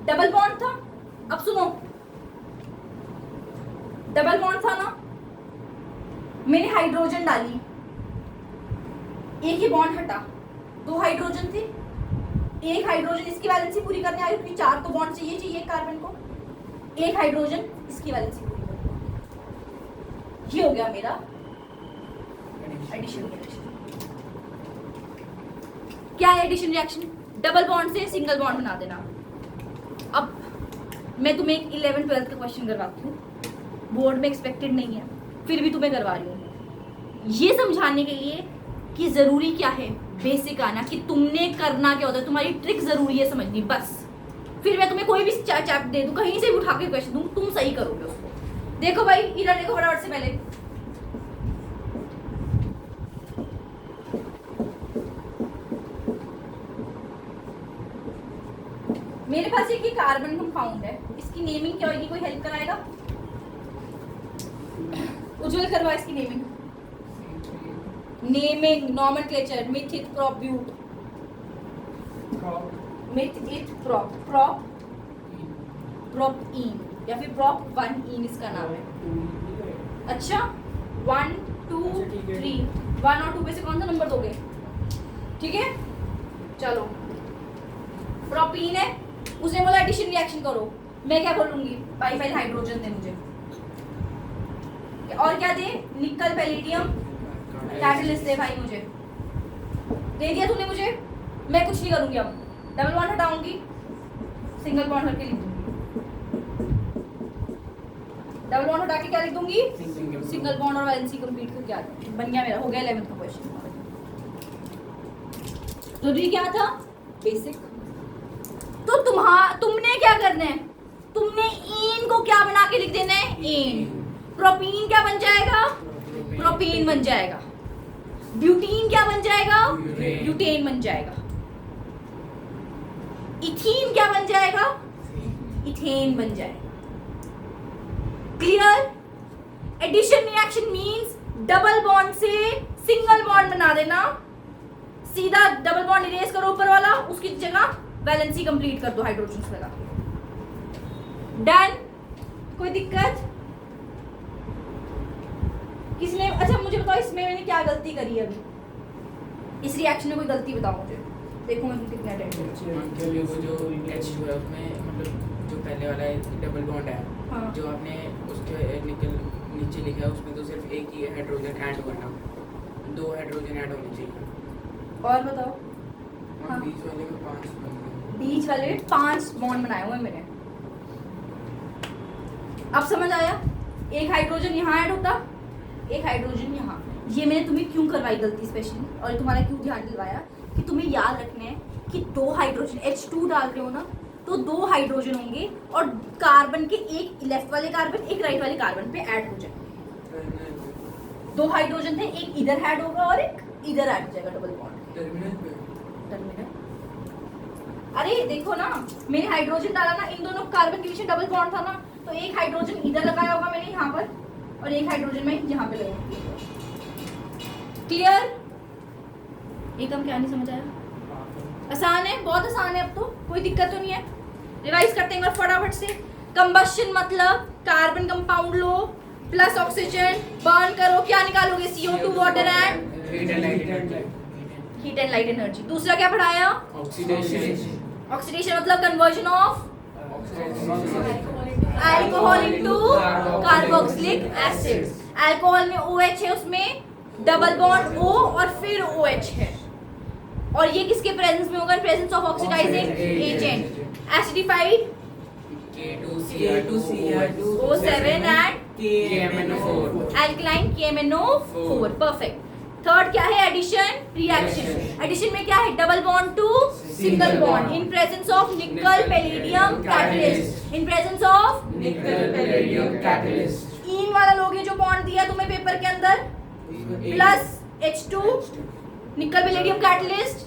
डबल बॉन्ड था, अब सुनो, डबल बॉन्ड था ना, मैंने हाइड्रोजन डाली, एक ही बॉन्ड हटा, दो हाइड्रोजन थे, एक हाइड्रोजन इसकी वैलेंसी पूरी करने आई क्योंकि चार तो बॉन्ड चाहिए कार्बन को, एक हाइड्रोजन इसकी वैलेंसी पूरी करनी। ये हो गया मेरा एडिशन रिएक्शन। क्या है एडिशन रिएक्शन, डबल बॉन्ड से सिंगल बॉन्ड बना देना। अब मैं तुम्हें एक 11th-12th का क्वेश्चन करवाती हूँ, बोर्ड में एक्सपेक्टेड नहीं है फिर भी तुम्हें करवा रही हूँ, ये समझाने के लिए कि जरूरी क्या है, बेसिक आना कि तुमने करना क्या होता है, तुम्हारी ट्रिक जरूरी है समझनी बस। फिर मैं तुम्हें कोई भी चैप्टर दे दूँ, कहीं से भी उठा के क्वेश्चन दूँ, तुम सही करोगे उसको। देखो भाई इधर देखो फटाफट से, पहले मेरे पास एक कार्बन कंपाउंड है, इसकी नेमिंग क्या होगी, कोई हेल्प कराएगा? उज्जवल करवा इसकी नेमिंग। नेमिंग नॉमेनक्लेचर, मिथित प्रोप्यूट, मिथित प्रोपीन या फिर प्रोप1इन इसका नाम है। अच्छा 1 2 3, 1 और 2 में से कौन सा नंबर दोगे? ठीक है चलो, प्रोपीन है, उसने बोला एडिशन रिएक्शन करो, मैं क्या बोलूंगी, पाई हाइड्रोजन दे मुझे, और क्या दे, निकल पैलेडियम कैटलिस्ट दे भाई मुझे, दे दिया तूने मुझे, मैं कुछ नहीं करूंगी। अब डबल बॉन्ड हटाऊंगी, सिंगल बॉन्ड करके लिख दूंगी, डबल बॉन्ड हटा के क्या लिख दूंगी, सिंगल बॉन्ड और वैलेंसी कंप्लीट करके आ जाऊंगी। बन गया मेरा, हो गया 11th का क्वेश्चन। तो ये क्या था, बेसिक। तो तुमने क्या करना है, तुमने इन को क्या बना के लिख देना है, इन। प्रोपीन क्या बन जाएगा, प्रोपीन बन जाएगा। ब्यूटीन क्या बन जाएगा, ब्यूटेन बन जाएगा। इथीन क्या बन जाएगा, इथेन बन जाएगा। Clear? Addition reaction means double bond से सिंगल बॉन्ड बना देना, सीधा डबल बॉन्ड इरेज करो ऊपर वाला, उसकी जगह वैलेंसी कंप्लीट कर दो हाइड्रोजन से लगा। डन? कोई दिक्कत किसने? अच्छा मुझे बताओ इसमें मैंने क्या गलती करी है अभी, इस रिएक्शन में कोई गलती बताओ मुझे, देखो मैं कितने अटेंड। क्योंकि वो जो H2 है उसमें मतलब जो पहले वाला डबल बॉन्ड है, हाँ। जो आपने उसके निकल नीचे लिखा है उसमें तो सिर्फ एक ही हाइड्रोजन ऐड करना, 2 हाइड्रोजन ऐड होने चाहिए। और बताओ, हाँ। बीच वाले में 5 बीच वाले में 5 बॉन्ड बनाए हुए मैंने। अब समझ आया, एक हाइड्रोजन यहाँ ऐड होता, एक हाइड्रोजन यहाँ। ये मैंने तुम्हें क्यों करवाई गलती स्पेशली, और तुम्हारा क्यों ध्यान दिलवाया कि तुम्हें याद रखना है कि 2 हाइड्रोजन H2 डाल रहे हो ना, तो 2 हाइड्रोजन होंगे और कार्बन के एक लेफ्ट वाले कार्बन एक राइट वाले कार्बन पे ऐड हो जाएंगे। 2 हाइड्रोजन थे, एक इधर ऐड होगा और एक इधर ऐड हो जाएगा, डबल बॉन्ड। टर्मिनल। अरे देखो ना, मैंने हाइड्रोजन डाला ना, इन दोनों कार्बन के बीच में डबल बॉन्ड था ना, तो एक हाइड्रोजन इधर लगाया होगा मैंने यहाँ पर, और एक हाइड्रोजन में यहाँ पे लगाऊंगी। क्लियर? एकदम क्या नहीं समझ आया? आसान है, बहुत आसान है, अब तो कोई दिक्कत तो नहीं है। रिवाइज करते हैं एक बार फटाफट से। कंबशन मतलब कार्बन कंपाउंड लो प्लस ऑक्सीजन बर्न करो, क्या निकालोगे? CO2 water and heat and light heat and light energy. दूसरा क्या पढ़ाया? ऑक्सीडेशन ऑक्सीडेशन मतलब conversion of alcohol into carboxylic acid. Alcohol में OH है, उसमें डबल बॉन्ड O और फिर OH है, और ये किसके प्रेजेंस में होगा? Presence of oxidising agent. Acidified K2Cr2 O7 and KMnO4 alkaline KMnO4। Perfect. Third क्या है? Addition reaction. एडिशन में क्या है? Double bond to single bond in presence of nickel palladium catalyst. In presence of nickel palladium catalyst. इन वाला लोगे जो बॉन्ड दिया तुम्हें पेपर के अंदर, प्लस H2 निकल पैलेडियम कैटलिस्ट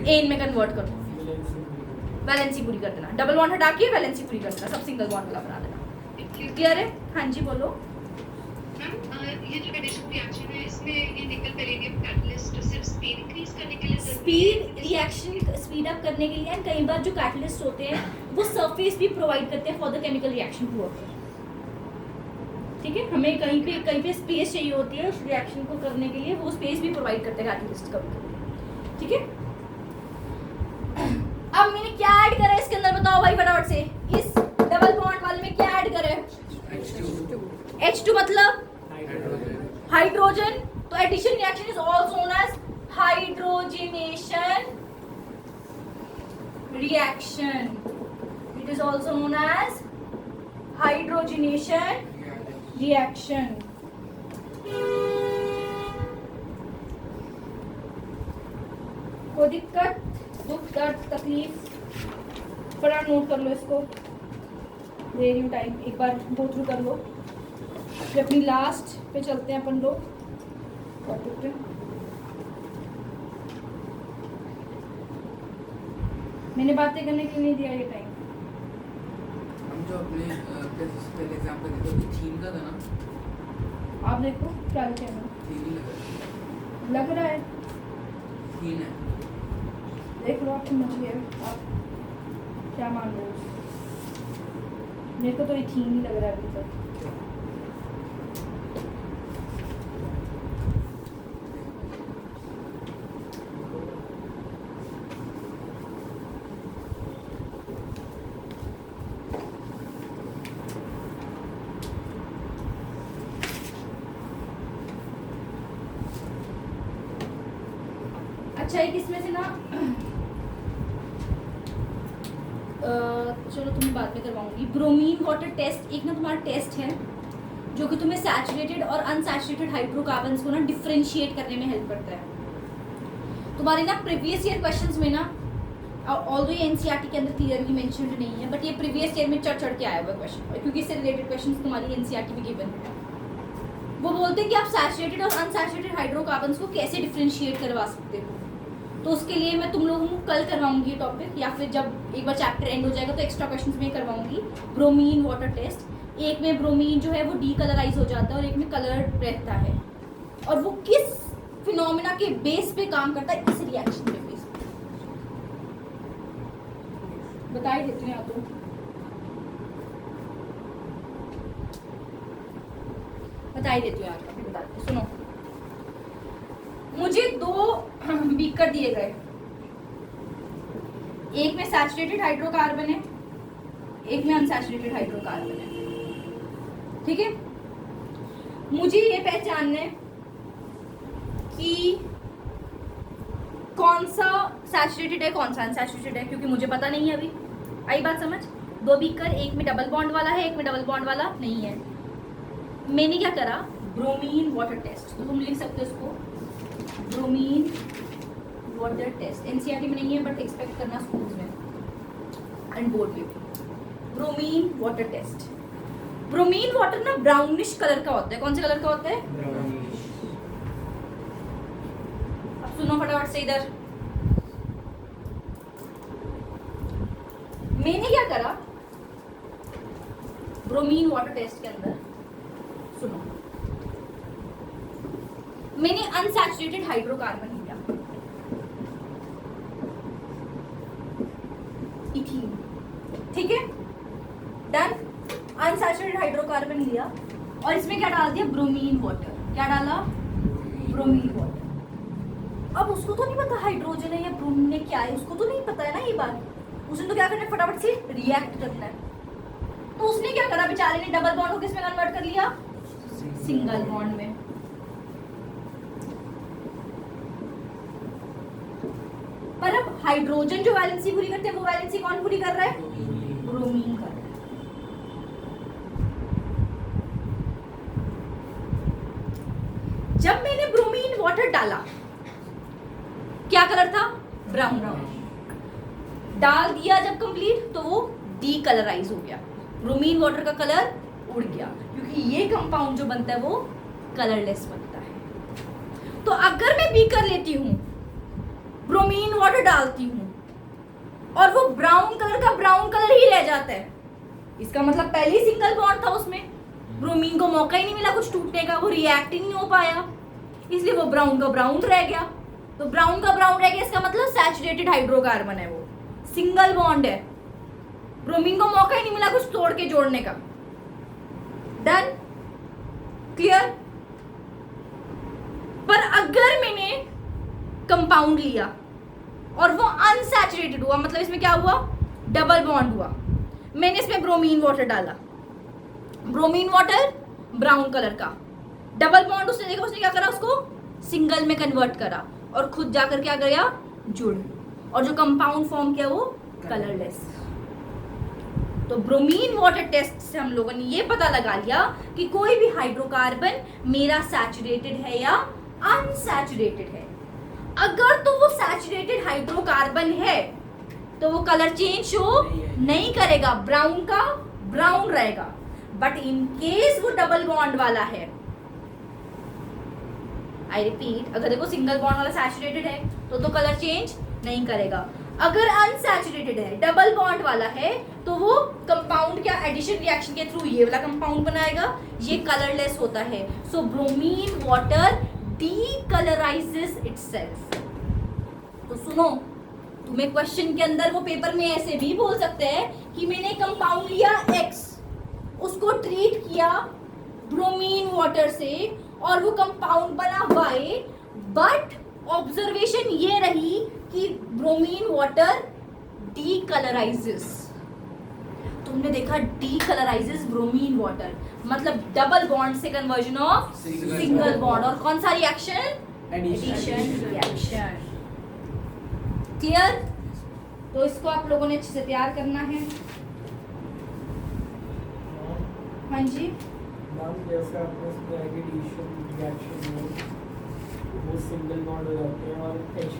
एन में कन्वर्ट कर दो, वैलेंसी पूरी कर देना। डबल बॉन्ड हटा के वैलेंसी पूरी कर देना, सब सिंगल बॉन्ड वाला बना देना। क्लियर है? हाँ जी बोलो। ये जो एडिशन रिएक्शन है इसमें ये निकल पैलेडियम कैटलिस्ट सिर्फ स्पीड इंक्रीज करने के लिए स्पीड रिएक्शन स्पीड अप करने के लिए, एंड कई बार जो कैटलिस्ट होते हैं वो सरफेस भी प्रोवाइड करते हैं for the chemical reaction to occur. ठीक है, हमें कहीं पे स्पेस चाहिए होती है उस रिएक्शन को करने के लिए, वो स्पेस भी प्रोवाइड करते हैं कैटलिस्ट कभी। ठीक है, अब मैंने क्या ऐड करा इसके अंदर बताओ भाई फटाफट से। इस डबल बॉन्ड वाले में क्या ऐड करा है? H2 मतलब हाइड्रोजन। तो addition reaction is also known as hydrogenation reaction. It is also known as hydrogenation reaction. कोई दिक्कत, दुख, दर्द, तकलीफ? फटाफट नोट कर लो इसको, दे रही हूँ टाइम, एक बार गो थ्रू कर लो, फिर अपनी लास्ट पे चलते हैं अपन लोग टॉपिक पे। मैंने बातें करने के लिए नहीं दिया ये टाइम। हम जो अपने पहले एग्जांपल देते थे थीम का था ना, आप देखो क्या लिखे हैं। थीम ही लग रहा है, थीम है। देख लो आप समझ गए, आप क्या मान रहे हो? मेरे को तो ये थीम ही लग रहा है अभी तक। अच्छा, एक इसमें से ना चलो तुम्हें बाद में करवाऊंगी। ब्रोमीन वाटर टेस्ट एक ना तुम्हारा टेस्ट है जो कि तुम्हें सैचुरेटेड और अनसैचुरेटेड हाइड्रोकार्बन्स को ना डिफरेंशिएट करने में हेल्प करता है। तुम्हारे ना प्रीवियस ईयर क्वेश्चंस में ना, ऑल्दो ये एनसीईआरटी के अंदर क्लियरली मेंशन्ड नहीं है, बट ये प्रीवियस ईयर में चढ़ के आया हुआ क्वेश्चन, क्योंकि इससे रिलेटेड क्वेश्चंस तुम्हारी एनसीईआरटी में गिवन है। वो बोलते हैं कि आप सैचुरेटेड और अनसैचुरेटेड हाइड्रोकार्बन्स को कैसे डिफरेंशिएट करवा सकते हो। तो उसके लिए मैं तुम लोगों को कल करवाऊंगी ये टॉपिक, या फिर जब एक बार चैप्टर एंड हो जाएगा तो एक्स्ट्रा क्वेश्चंस में करवाऊंगी। ब्रोमीन वाटर टेस्ट, एक में ब्रोमीन जो है वो डीकलराइज हो जाता है और एक में कलर रहता है, और वो किस फिनोमेना के बेस पे काम करता है? इस रिएक्शन के बेस पे। बता ही देती हूँ तो बता ही देती हूँ यार, अभी बताती हूँ। सुनो, मुझे 2 बीकर दिए गए, एक में सैचुरेटेड हाइड्रोकार्बन है, एक में अनसैचुरेटेड हाइड्रोकार्बन है। ठीक है, मुझे ये पहचानना है कि कौन सा सैचुरेटेड है कौन सा अनसैचुरेटेड है, क्योंकि मुझे पता नहीं है अभी। आई बात समझ? 2 बीकर, एक में डबल बॉन्ड वाला है, एक में डबल बॉन्ड वाला नहीं है। मैंने क्या करा? Bromine water test. तो तुम लिख सकते हो इसको ब्रोमीन वाटर टेस्ट। एनसीईआरटी में नहीं है बट एक्सपेक्ट करना स्कूल्स में एंड बोर्ड में भी। Bromine water test. Bromine water ना ब्राउनिश कलर का होता है। कौन से कलर का होता है? अब सुनो फटाफट से इधर। मैंने क्या करा ब्रोमीन वाटर टेस्ट के अंदर? सुनो, मैंने अनसैचुरेटेड हाइड्रोकार्बन लिया, इथीन। ठीक है, हाइड्रोकार्बन लिया और इसमें क्या डाल दिया, ब्रोमीन वाटर। क्या डाला, ब्रोमीन वाटर। अब उसको तो नहीं पता हाइड्रोजन है या ब्रोमीन है क्या है, उसको तो नहीं पता है ना ये बात। उसने तो क्या करना है, फटाफट से रिएक्ट करना है। तो उसने क्या करा बेचारे ने, डबल बॉन्ड को किस में कन्वर्ट कर लिया, सिंगल बॉन्ड में। पर अब हाइड्रोजन जो वैलेंसी पूरी करते हैं वो वैलेंसी कौन पूरी कर रहा है, ब्रोमीन कर रहा है। जब मैंने ब्रोमीन वाटर डाला, क्या कलर था, ब्राउन। डाल दिया जब कंप्लीट तो वो डीकलराइज हो गया, ब्रोमीन वाटर का कलर उड़ गया, क्योंकि ये कंपाउंड जो बनता है वो कलरलेस बनता है। तो अगर मैं बीकर लेती हूं, ब्रोमीन वाटर डालती हूं और वो ब्राउन कलर का ब्राउन कलर ही रह जाता है, इसका मतलब पहले ही सिंगल बॉन्ड था उसमें, ब्रोमीन को मौका ही नहीं मिला कुछ टूटने का, वो रिएक्ट ही नहीं हो पाया, इसलिए वो ब्राउन का ब्राउन रह गया। तो ब्राउन का ब्राउन रह गया, इसका मतलब सैचुरेटेड हाइड्रोकार्बन है, वो सिंगल बॉन्ड है, ब्रोमीन को मौका ही नहीं मिला कुछ तोड़ के जोड़ने का। Done, clear. पर अगर मैंने कंपाउंड लिया और वो अनसैचुरेटेड हुआ, मतलब इसमें क्या हुआ, डबल बॉन्ड हुआ, मैंने इसमें ब्रोमीन वाटर डाला, ब्रोमीन वाटर ब्राउन कलर का, डबल बॉन्ड उसने देखा, उसने क्या करा, उसको सिंगल में कन्वर्ट करा और खुद जाकर क्या गया, जुड़, और जो कंपाउंड फॉर्म किया वो कलरलेस। तो ब्रोमीन वाटर टेस्ट से हम लोगों ने ये पता लगा लिया कि कोई भी हाइड्रोकार्बन मेरा सैचुरेटेड है या अनसैचुरेटेड है। अगर तो वो सैचुरेटेड हाइड्रोकार्बन है तो वो कलर चेंज शो नहीं करेगा, ब्राउन का ब्राउन रहेगा। बट इन केस वो डबल बॉन्ड वाला है, आई रिपीट, अगर देखो सिंगल बॉन्ड वाला सैचुरेटेड है तो कलर चेंज नहीं करेगा। अगर अनसैचुरेटेड है, डबल बॉन्ड वाला है, तो वो कंपाउंड क्या एडिशन रिएक्शन के थ्रू ये वाला कंपाउंड बनाएगा, ये कलरलेस होता है। सो ब्रोमीन वाटर डीकलराइजेस इटसेल्फ। तो सुनो, तुम्हें क्वेश्चन के अंदर वो पेपर में ऐसे भी बोल सकते हैं कि मैंने कंपाउंड लिया X, उसको ट्रीट किया ब्रोमीन वाटर से और वो कंपाउंड बना Y, बट ऑब्जर्वेशन ये रही कि ब्रोमीन वाटर डीकलराइजेस। तुमने देखा डीकलराइजेस ब्रोमीन वाटर, मतलब डबल बॉन्ड से कन्वर्जन ऑफ सिंगल बॉन्ड। और कौन सा रिएक्शन, एडिशन रिएक्शन। क्लियर। तो इसको आप लोगों ने अच्छे से तैयार करना है। हाँ जी, जैसे आपने इसमें एडिशन रिएक्शन में वो सिंगल बॉन्ड हो जाते हैं और H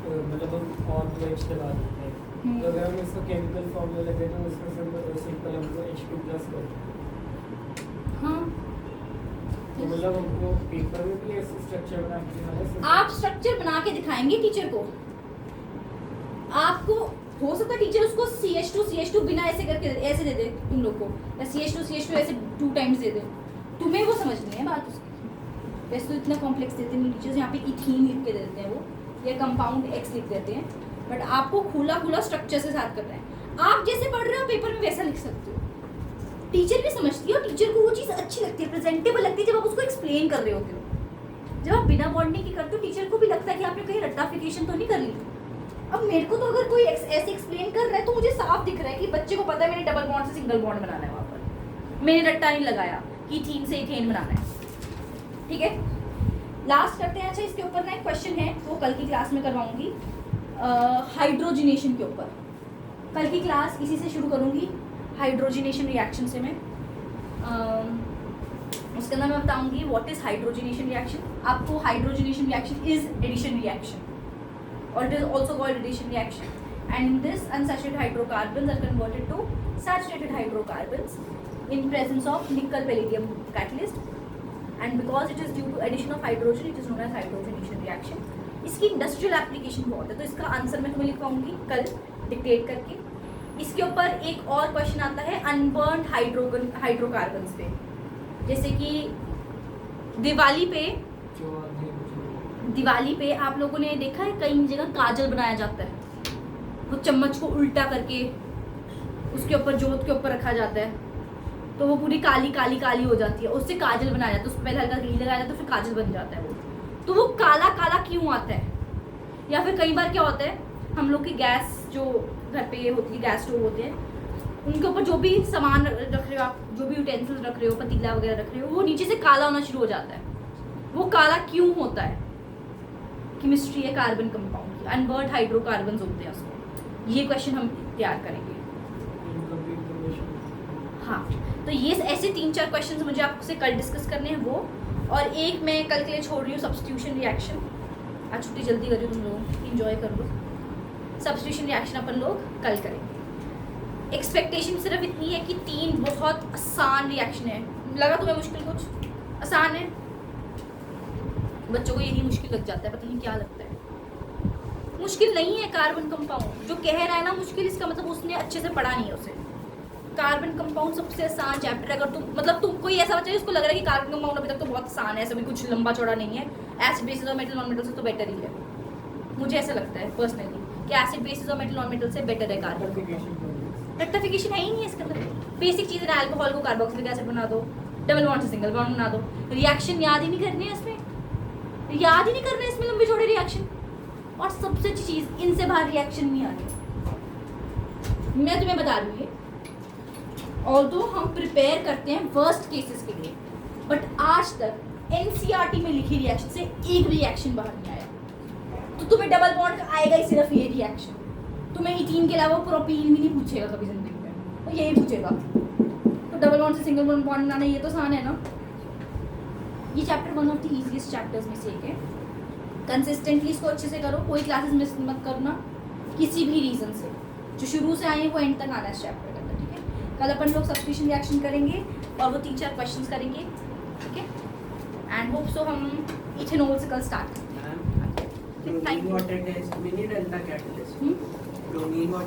मतलब हम और दो H लगा देते हैं, तो अगर हम इसका केमिकल फॉर्मूला लगे तो उसमें सिंपल हमको H2+ करते हैं। हाँ, तो मतलब हमको पेपर में भी ऐसे स्ट्रक्चर बना के दिखाना है। आप स्ट्रक्चर बना के दिखाएंगे टीचर को। आपको हो सकता है टीचर उसको CH2 बिना ऐसे करके ऐसे दे दे तुम लोग को, या CH2 ऐसे 2 टाइम्स दे दे, तुम्हें वो समझनी है बात उसकी। वैसे तो इतना कॉम्प्लेक्स देते नहीं टीचर्स, यहाँ पे इथीन लिख के दे देते हैं वो, या कंपाउंड X लिख देते हैं, बट आपको खुला स्ट्रक्चर से साथ करना है। आप जैसे पढ़ रहे हो पेपर में वैसा लिख सकते हो, टीचर भी समझती है और टीचर को वो चीज़ अच्छी लगती है, प्रेजेंटेबल लगती है जब आप उसको एक्सप्लेन कर रहे होते हो। जब आप बिना बॉन्डिंग की करते हो टीचर को भी लगता है कि आपने कहीं रट्टाफिकेशन तो नहीं कर ली। अब मेरे को तो अगर कोई ऐसे एक्सप्लेन कर रहा है तो मुझे साफ दिख रहा है कि बच्चे को पता है मैंने डबल बॉन्ड से सिंगल बॉन्ड बनाना है, वहाँ पर मैंने रट्टा नहीं लगाया कि इथीन से इथेन बनाना है। ठीक है, लास्ट करते हैं। अच्छा, इसके ऊपर ना एक क्वेश्चन है, वो कल की क्लास में करवाऊंगी, हाइड्रोजिनेशन के ऊपर। कल की क्लास इसी से शुरू करूंगी, हाइड्रोजिनेशन रिएक्शन से। मैं उसके अंदर मैं बताऊंगी व्हाट इज हाइड्रोजिनेशन रिएक्शन। आपको hydrogenation reaction is addition reaction or it is also called addition reaction, and in this unsaturated hydrocarbons are converted to saturated hydrocarbons in presence of nickel palladium catalyst, and because it is due to addition of hydrogen it is known as hydrogenation reaction. इसकी इंडस्ट्रियल एप्लीकेशन बहुत है, तो इसका आंसर मैं तुम्हें लिखवाऊंगी कल डिक्टेट करके। इसके ऊपर एक और क्वेश्चन आता है अनबर्न्ड हाइड्रोकार्बन्स पे, जैसे कि दिवाली पे आप लोगों ने देखा है कई जगह काजल बनाया जाता है, वो चम्मच को उल्टा करके उसके ऊपर जोत के ऊपर रखा जाता है, तो वो पूरी काली काली काली हो जाती है, उससे काजल बनाया जाता है, उसको पहले हल्का घी लगाया जाता है, फिर काजल बन जाता है वो। तो वो काला काला क्यों आता है? या फिर कई बार क्या होता है, हम लोग की गैस जो घर पे होती है, गैस स्टोव होते हैं, उनके ऊपर जो भी सामान रख रहे हो आप, जो भी यूटेंसिल्स रख रहे हो, पतीला वगैरह रख रहे हो, वो नीचे से काला होना शुरू हो जाता है। वो काला क्यों होता है? केमिस्ट्री है कार्बन कंपाउंड की, अनबर्न्ड हाइड्रोकार्बन्स होते हैं उसमें। ये क्वेश्चन हम तैयार करेंगे। हाँ, तो ये ऐसे 3-4 क्वेश्चन मुझे आपसे कल डिस्कस करने हैं वो, और एक मैं कल के लिए छोड़ रही हूँ सब्स्टिट्यूशन रिएक्शन। आज छुट्टी जल्दी करिए तुम लोग, इंजॉय कर लो। सब्स्टिट्यूशन रिएक्शन अपन लोग कल करेंगे। एक्सपेक्टेशन सिर्फ इतनी है कि 3 बहुत आसान रिएक्शन है। लगा तुम्हें मुश्किल? कुछ आसान है, बच्चों को यही मुश्किल लग जाता है, पता नहीं क्या लगता है। मुश्किल नहीं है कार्बन कंपाउंड। जो कह रहा है ना मुश्किल, इसका मतलब उसने अच्छे से पढ़ा नहीं है उसे। कार्बन कंपाउंड सबसे आसान चैप्टर है। अगर तुम कोई ऐसा बच्चा है जिसको लग रहा है कि कार्बन कंपाउंड अभी तक तो बहुत आसान है, ऐसा भी कुछ लंबा चौड़ा नहीं है, एसिड बेसिस और मेटल नॉन मेटल से तो बेटर ही है। मुझे ऐसा लगता है पर्सनली कि एसिड बेसिस और मेटल नॉन मेटल से बेटर है कार्बन। रेक्टिफिकेशन है ही नहीं इसके अंदर। बेसिक चीज़ है, अल्कोहल को कार्बोक्सिलिक एसिड बना दो, डबल बॉन्ड से सिंगल बॉन्ड बना दो। रिएक्शन याद ही नहीं करनी है इसमें, याद ही नहीं करना है इसमें लंबे चौड़े रिएक्शन। और सबसे अच्छी चीज़, इनसे बाहर रिएक्शन नहीं आ रही। मैं तुम्हें बता रही हूँ, ऑल्दो हम प्रिपेयर करते हैं वर्स्ट केसेस के लिए, बट आज तक एनसीईआरटी में लिखी रिएक्शन से एक रिएक्शन बाहर नहीं आया। तो तुम्हें डबल बॉन्ड का आएगा ही सिर्फ ये रिएक्शन। तुम्हें इथीन के अलावा प्रोपीन भी नहीं पूछेगा कभी जिंदगी में, तो यही पूछेगा। तो डबल बॉन्ड से सिंगल बॉन्ड बनाना ये तो आसान है ना। ये chapter one of the easiest chapters में से एक है। कंसिस्टेंटली इसको अच्छे से करो, कोई क्लासेस मिस मत करना किसी भी रीज़न से। जो शुरू से आए हैं वो एंड तक आना है इस चैप्टर के अंदर, ठीक है। कल अपन लोग सब्स्टिट्यूशन रिएक्शन करेंगे और वो 3-4 क्वेश्चंस करेंगे, ठीक है। एंड होप सो हम इथेनॉल से कल स्टार्ट करते हैं। ब्रोमीन वाटर टेस्ट में नहीं डलता कैटलिस्ट? Bromine water